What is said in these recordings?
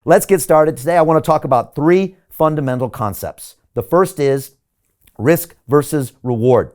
Let's get started. Today, I want to talk about three fundamental concepts. The first is risk versus reward.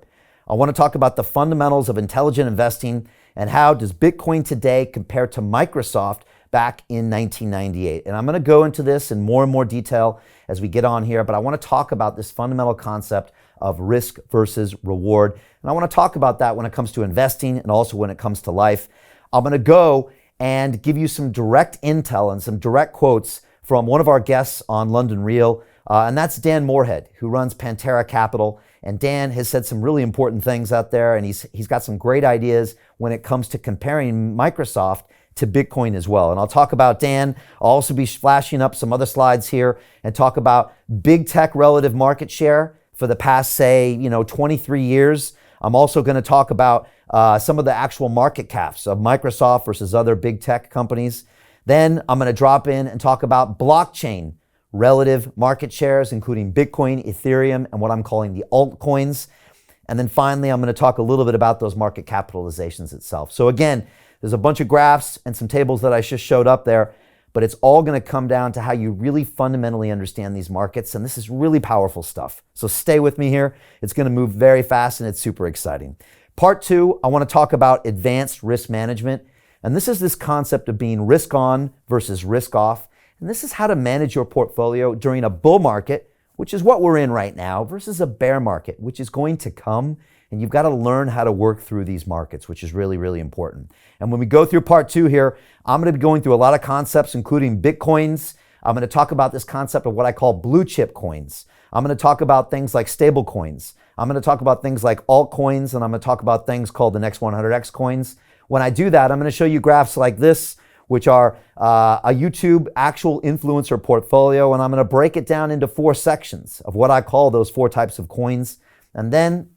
I want to talk about the fundamentals of intelligent investing and how does Bitcoin today compare to Microsoft back in 1998. And I'm going to go into this in more and more detail as we get on here, but I want to talk about this fundamental concept of risk versus reward. And I want to talk about that when it comes to investing and also when it comes to life. I'm going to go and give you some direct intel and some direct quotes from one of our guests on London Real, and that's Dan Moorhead, who runs Pantera Capital. And Dan has said some really important things out there, and he's got some great ideas when it comes to comparing Microsoft to Bitcoin as well. And I'll talk about Dan. I'll also be flashing up some other slides here and talk about big tech relative market share for the past, 23 years. I'm also going to talk about some of the actual market caps of Microsoft versus other big tech companies. Then I'm going to drop in and talk about blockchain relative market shares, including Bitcoin, Ethereum, and what I'm calling the altcoins. And then finally, I'm going to talk a little bit about those market capitalizations itself. So again, there's a bunch of graphs and some tables that I just showed up there, but it's all going to come down to how you really fundamentally understand these markets. And this is really powerful stuff. So stay with me here. It's going to move very fast and it's super exciting. Part two, I want to talk about advanced risk management. And this is this concept of being risk on versus risk off. And this is how to manage your portfolio during a bull market, which is what we're in right now, versus a bear market, which is going to come. And you've got to learn how to work through these markets, which is really, really important. And when we go through part two here, I'm going to be going through a lot of concepts, including Bitcoins. I'm going to talk about this concept of what I call blue chip coins. I'm going to talk about things like stable coins. I'm going to talk about things like altcoins, and I'm going to talk about things called the next 100x coins. When I do that, I'm going to show you graphs like this, which are a YouTube actual influencer portfolio, and I'm going to break it down into four sections of what I call those four types of coins. And then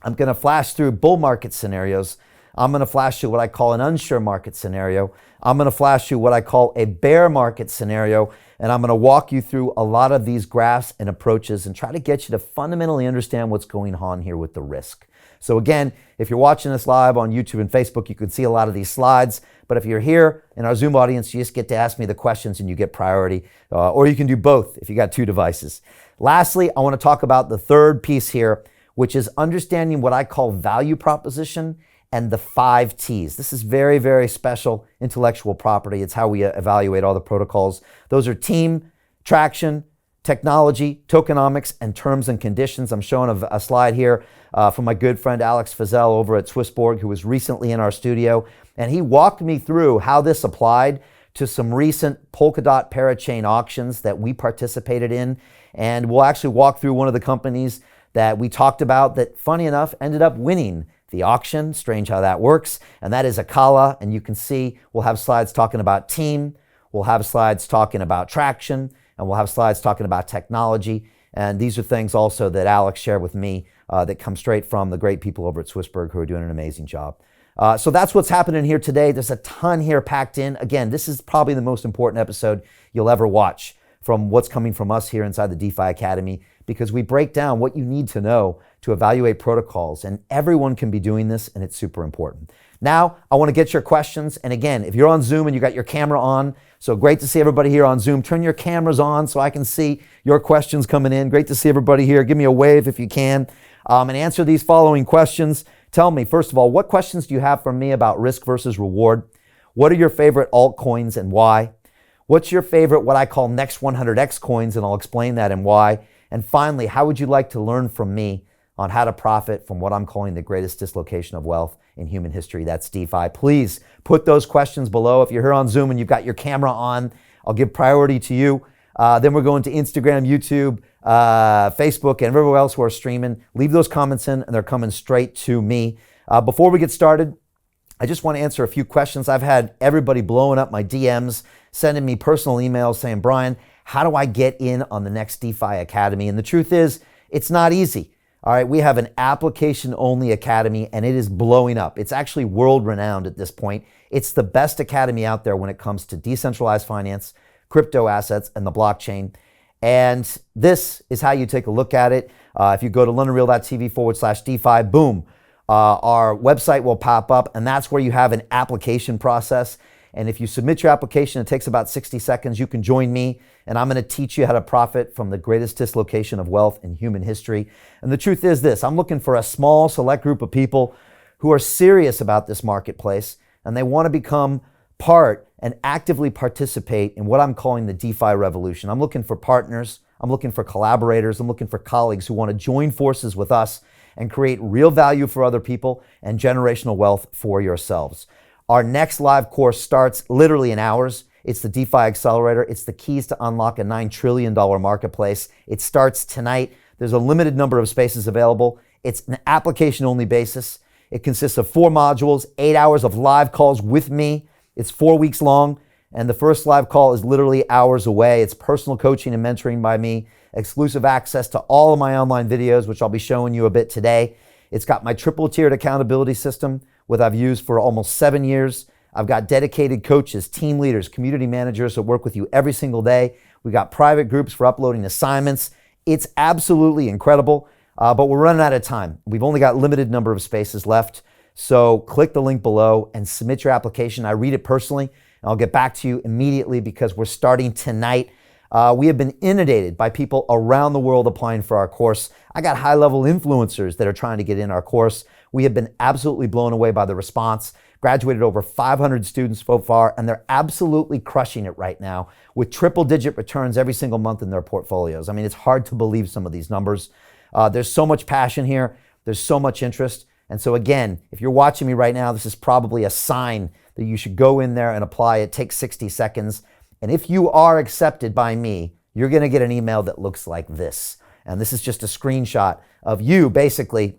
I'm going to flash through bull market scenarios. I'm going to flash through what I call an unsure market scenario. I'm going to flash through what I call a bear market scenario. And I'm going to walk you through a lot of these graphs and approaches and try to get you to fundamentally understand what's going on here with the risk. So again, if you're watching this live on YouTube and Facebook, you can see a lot of these slides. But if you're here in our Zoom audience, you just get to ask me the questions and you get priority. Or you can do both if you got two devices. Lastly, I want to talk about the third piece here, which is understanding what I call value proposition and the 5 T's. This is very, very special intellectual property. It's how we evaluate all the protocols. Those are team, traction, technology, tokenomics, and terms and conditions. I'm showing a slide here from my good friend Alex Fazell over at Swissborg, who was recently in our studio. And he walked me through how this applied to some recent Polkadot parachain auctions that we participated in. And we'll actually walk through one of the companies that we talked about that, funny enough, ended up winning the auction. Strange how that works. And that is Akala. And you can see we'll have slides talking about team. We'll have slides talking about traction. And we'll have slides talking about technology. And these are things also that Alex shared with me that come straight from the great people over at Swissborg who are doing an amazing job. So that's what's happening here today. There's a ton here packed in. Again, this is probably the most important episode you'll ever watch from what's coming from us here inside the DeFi Academy, because we break down what you need to know to evaluate protocols, and everyone can be doing this, and it's super important. Now, I want to get your questions, and again, if you're on Zoom and you got your camera on, so great to see everybody here on Zoom. Turn your cameras on so I can see your questions coming in. Great to see everybody here. Give me a wave if you can, and answer these following questions. Tell me, first of all, what questions do you have for me about risk versus reward? What are your favorite altcoins and why? What's your favorite, what I call next 100x coins, and I'll explain that and why. And finally, how would you like to learn from me on how to profit from what I'm calling the greatest dislocation of wealth in human history? That's DeFi. Please put those questions below. If you're here on Zoom and you've got your camera on, I'll give priority to you. Then we're going to Instagram, YouTube, Facebook, and everywhere else who are streaming. Leave those comments in, and they're coming straight to me. Before we get started, I just want to answer a few questions. I've had everybody blowing up my DMs, sending me personal emails saying, Brian, how do I get in on the next DeFi Academy? And the truth is, it's not easy. All right, we have an application-only academy, and it is blowing up. It's actually world-renowned at this point. It's the best academy out there when it comes to decentralized finance, crypto assets, and the blockchain. And this is how you take a look at it. If you go to londonreal.tv/DeFi, boom, our website will pop up, and that's where you have an application process. And if you submit your application, it takes about 60 seconds. You can join me, and I'm going to teach you how to profit from the greatest dislocation of wealth in human history. And the truth is this: I'm looking for a small, select group of people who are serious about this marketplace, and they want to become part and actively participate in what I'm calling the DeFi revolution. I'm looking for partners. I'm looking for collaborators. I'm looking for colleagues who want to join forces with us and create real value for other people and generational wealth for yourselves. Our next live course starts literally in hours. It's the DeFi Accelerator. It's the keys to unlock a $9 trillion marketplace. It starts tonight. There's a limited number of spaces available. It's an application-only basis. It consists of 4 modules, 8 hours of live calls with me. It's 4 weeks long, and the first live call is literally hours away. It's personal coaching and mentoring by me, exclusive access to all of my online videos, which I'll be showing you a bit today. It's got my triple-tiered accountability system, which I've used for almost 7 years. I've got dedicated coaches, team leaders, community managers that work with you every single day. We got private groups for uploading assignments. It's absolutely incredible, but we're running out of time. We've only got limited number of spaces left. So click the link below and submit your application. I read it personally, and I'll get back to you immediately because we're starting tonight. We have been inundated by people around the world applying for our course. I got high-level influencers that are trying to get in our course. We have been absolutely blown away by the response. Graduated over 500 students so far, and they're absolutely crushing it right now with triple-digit returns every single month in their portfolios. I mean, it's hard to believe some of these numbers. There's so much passion here. There's so much interest. And so again, if you're watching me right now, this is probably a sign that you should go in there and apply. It takes 60 seconds. And if you are accepted by me, you're going to get an email that looks like this. And this is just a screenshot of you basically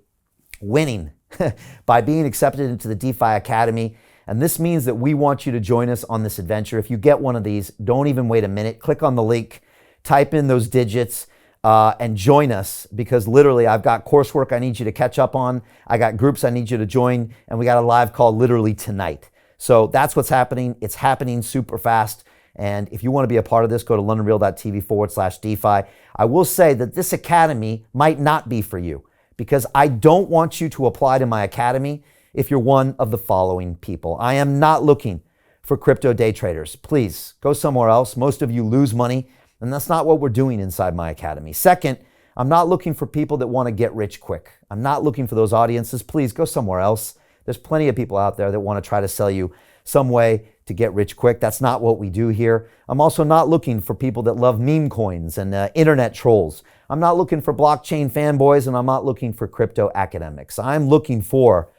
winning by being accepted into the DeFi Academy. And this means that we want you to join us on this adventure. If you get one of these, don't even wait a minute. Click on the link, type in those digits, and join us, because literally I've got coursework I need you to catch up on. I got groups I need you to join, and we got a live call literally tonight. So that's what's happening. It's happening super fast. And if you want to be a part of this, go to londonreal.tv/DeFi. I will say that this academy might not be for you, because I don't want you to apply to my academy if you're one of the following people. I am not looking for crypto day traders. Please go somewhere else. Most of you lose money, and that's not what we're doing inside my academy. Second, I'm not looking for people that want to get rich quick. I'm not looking for those audiences. Please go somewhere else. There's plenty of people out there that want to try to sell you some way to get rich quick. That's not what we do here. I'm also not looking for people that love meme coins and internet trolls. I'm not looking for blockchain fanboys, and I'm not looking for crypto academics. I'm looking for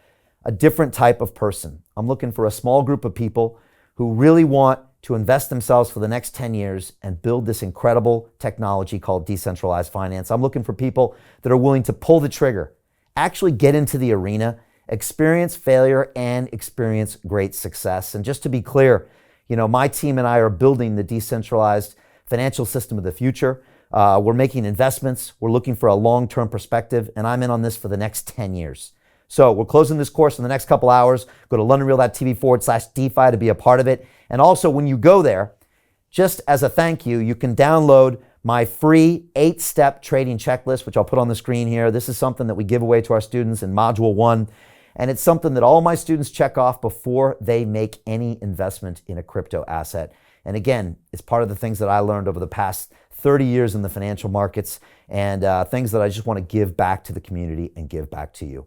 a different type of person. I'm looking for a small group of people who really want to invest themselves for the next 10 years and build this incredible technology called decentralized finance. I'm looking for people that are willing to pull the trigger, actually get into the arena, experience failure, and experience great success. And just to be clear, my team and I are building the decentralized financial system of the future. We're making investments. We're looking for a long-term perspective, and I'm in on this for the next 10 years. So we're closing this course in the next couple hours. Go to londonreal.tv/DeFi to be a part of it. And also, when you go there, just as a thank you, you can download my free 8-step trading checklist, which I'll put on the screen here. This is something that we give away to our students in Module 1. And it's something that all my students check off before they make any investment in a crypto asset. And again, it's part of the things that I learned over the past 30 years in the financial markets, and things that I just want to give back to the community and give back to you.